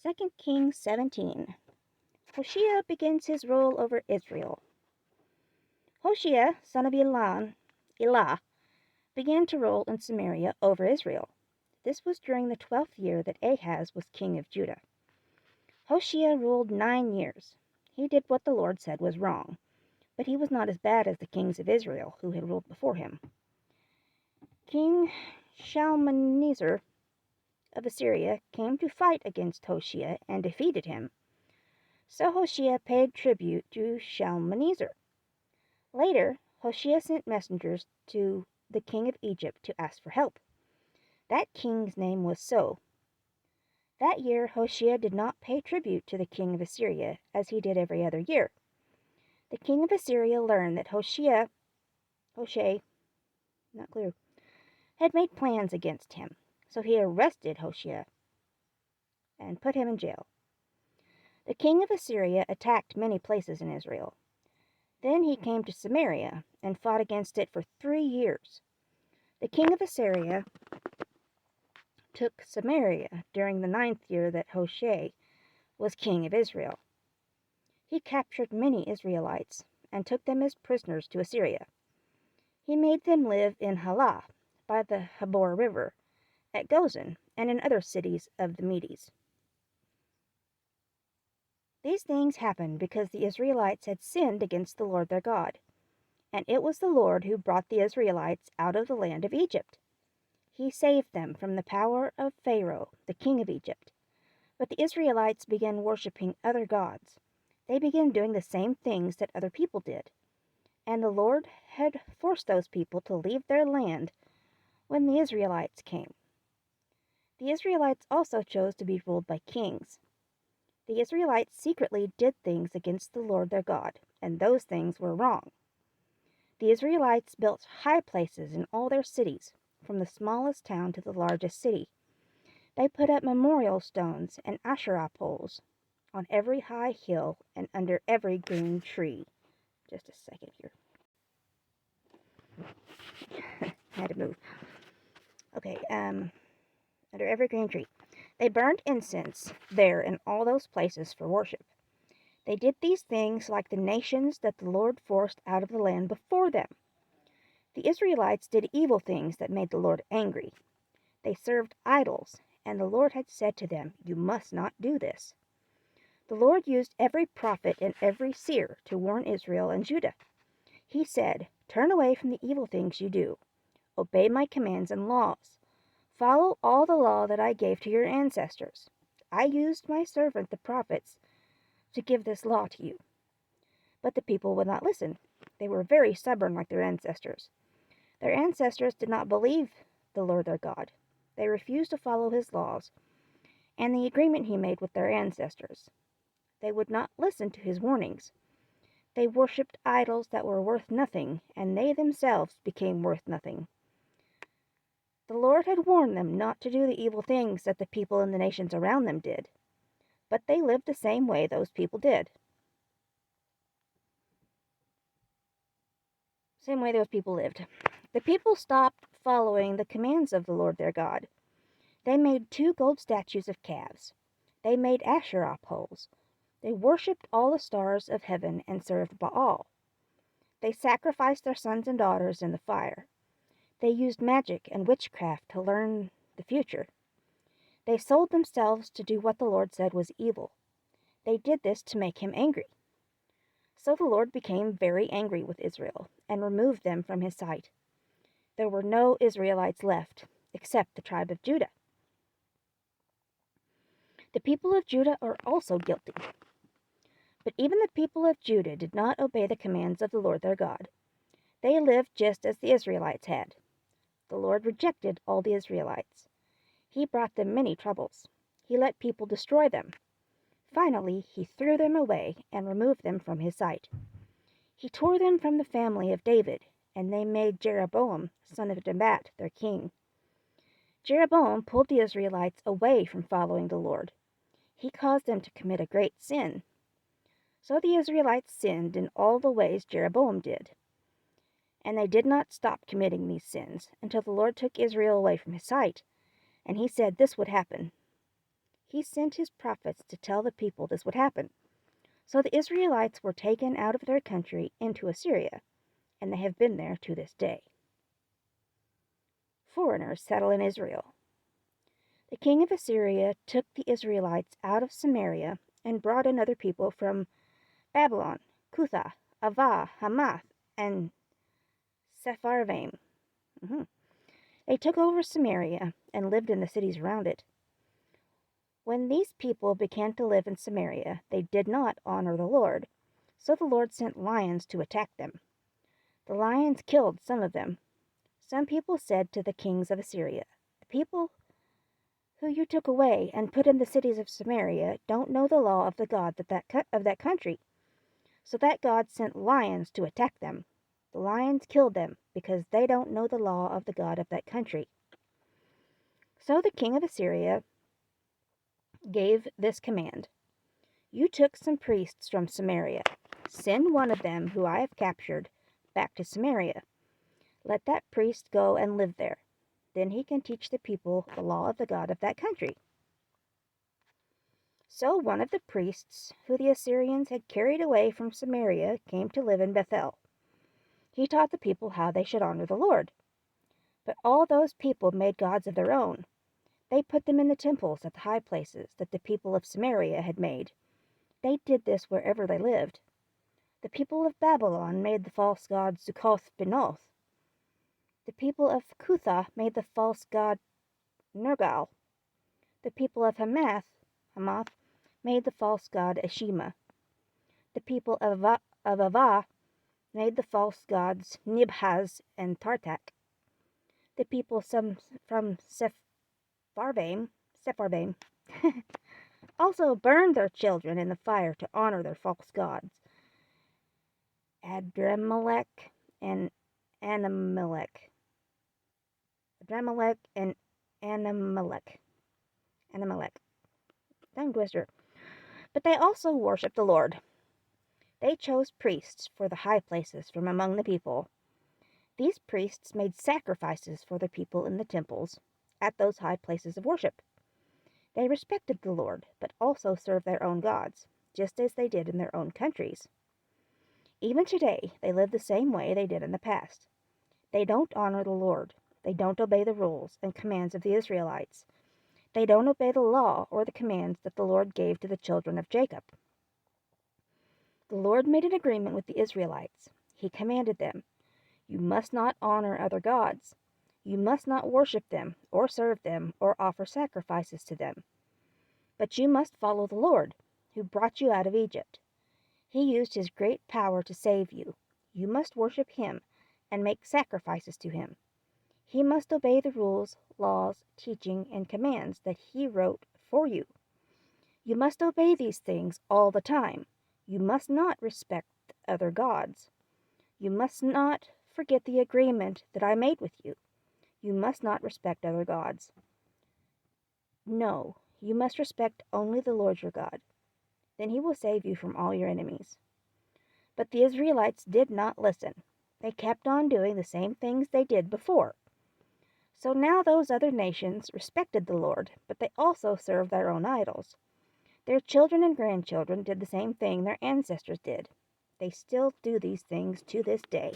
2 Kings 17. Hoshea begins his rule over Israel. Hoshea, son of Elah, began to rule in Samaria over Israel. This was during the 12th year that Ahaz was king of Judah. Hoshea ruled 9 years. He did what the Lord said was wrong, but he was not as bad as the kings of Israel who had ruled before him. King Shalmaneser of Assyria came to fight against Hoshea and defeated him. So Hoshea paid tribute to Shalmaneser. Later, Hoshea sent messengers to the king of Egypt to ask for help. That king's name was So. That year, Hoshea did not pay tribute to the king of Assyria as he did every other year. The king of Assyria learned that Hoshea, not clear, had made plans against him, so he arrested Hoshea and put him in jail. The king of Assyria attacked many places in Israel. Then he came to Samaria and fought against it for 3 years. The king of Assyria took Samaria during the 9th year that Hoshea was king of Israel. He captured many Israelites and took them as prisoners to Assyria. He made them live in Halah, by the Habor River, at Gozan, and in other cities of the Medes. These things happened because the Israelites had sinned against the Lord their God, and it was the Lord who brought the Israelites out of the land of Egypt. He saved them from the power of Pharaoh, the king of Egypt. But the Israelites began worshiping other gods. They began doing the same things that other people did. And the Lord had forced those people to leave their land when the Israelites came. The Israelites also chose to be ruled by kings. The Israelites secretly did things against the Lord their God, and those things were wrong. The Israelites built high places in all their cities, from the smallest town to the largest city. They put up memorial stones and Asherah poles on every high hill and under every green tree. Just a second here. Had to move. Okay, under every green tree. They burned incense there in all those places for worship. They did these things like the nations that the Lord forced out of the land before them. The Israelites did evil things that made the Lord angry. They served idols, and the Lord had said to them, "You must not do this." The Lord used every prophet and every seer to warn Israel and Judah. He said, "Turn away from the evil things you do. Obey my commands and laws. Follow all the law that I gave to your ancestors. I used my servant the prophets to give this law to you." But the people would not listen. They were very stubborn like their ancestors. Their ancestors did not believe the Lord their God. They refused to follow his laws and the agreement he made with their ancestors. They would not listen to his warnings. They worshipped idols that were worth nothing, and they themselves became worth nothing. The Lord had warned them not to do the evil things that the people in the nations around them did, but they lived the same way those people did. The people stopped following the commands of the Lord their God. They made 2 gold statues of calves. They made Asherah poles. They worshipped all the stars of heaven and served Baal. They sacrificed their sons and daughters in the fire. They used magic and witchcraft to learn the future. They sold themselves to do what the Lord said was evil. They did this to make him angry. So the Lord became very angry with Israel and removed them from his sight. There were no Israelites left, except the tribe of Judah. The people of Judah are also guilty. But even the people of Judah did not obey the commands of the Lord their God. They lived just as the Israelites had. The Lord rejected all the Israelites. He brought them many troubles. He let people destroy them. Finally, he threw them away and removed them from his sight. He tore them from the family of David, and they made Jeroboam, son of Nebat, their king. Jeroboam pulled the Israelites away from following the Lord. He caused them to commit a great sin. So the Israelites sinned in all the ways Jeroboam did. And they did not stop committing these sins until the Lord took Israel away from his sight, and he said this would happen. he sent his prophets to tell the people this would happen. So the Israelites were taken out of their country into Assyria, and they have been there to this day. Foreigners settle in Israel. The king of Assyria took the Israelites out of Samaria and brought in other people from Babylon, Cutha, Ava, Hamath, and Sepharvaim. They took over Samaria and lived in the cities around it. When these people began to live in Samaria, they did not honor the Lord, so the Lord sent lions to attack them. The lions killed some of them. Some people said to the kings of Assyria, "The people who you took away and put in the cities of Samaria don't know the law of the God of that country." So that God sent lions to attack them. The lions killed them because they don't know the law of the God of that country. So the king of Assyria gave this command: "You took some priests from Samaria. Send one of them, who I have captured, back to Samaria. Let that priest go and live there. Then he can teach the people the law of the God of that country." So one of the priests who the Assyrians had carried away from Samaria came to live in Bethel. He taught the people how they should honor the Lord. But all those people made gods of their own. They put them in the temples at the high places that the people of Samaria had made. They did this wherever they lived. The people of Babylon made the false god Succoth-Benoth. The people of Cutha made the false god Nergal. The people of Hamath made the false god Ashima. The people of Ava made the false gods Nibhaz and Tartak. The people from Sepharvaim also burned their children in the fire to honor their false gods, Adremelech and Anamelech. Tongue twister. But they also worshipped the Lord. They chose priests for the high places from among the people. These priests made sacrifices for the people in the temples at those high places of worship. They respected the Lord, but also served their own gods, just as they did in their own countries. Even today, they live the same way they did in the past. They don't honor the Lord. They don't obey the rules and commands of the Israelites. They don't obey the law or the commands that the Lord gave to the children of Jacob. The Lord made an agreement with the Israelites. He commanded them, "You must not honor other gods. You must not worship them or serve them or offer sacrifices to them. But you must follow the Lord, who brought you out of Egypt. He used his great power to save you. You must worship him and make sacrifices to him. He must obey the rules, laws, teaching, and commands that he wrote for you. You must obey these things all the time. You must not respect other gods. You must not forget the agreement that I made with you. You must not respect other gods. No, you must respect only the Lord your God. Then he will save you from all your enemies." But the Israelites did not listen. They kept on doing the same things they did before. So now those other nations respected the Lord, but they also served their own idols. Their children and grandchildren did the same thing their ancestors did. They still do these things to this day.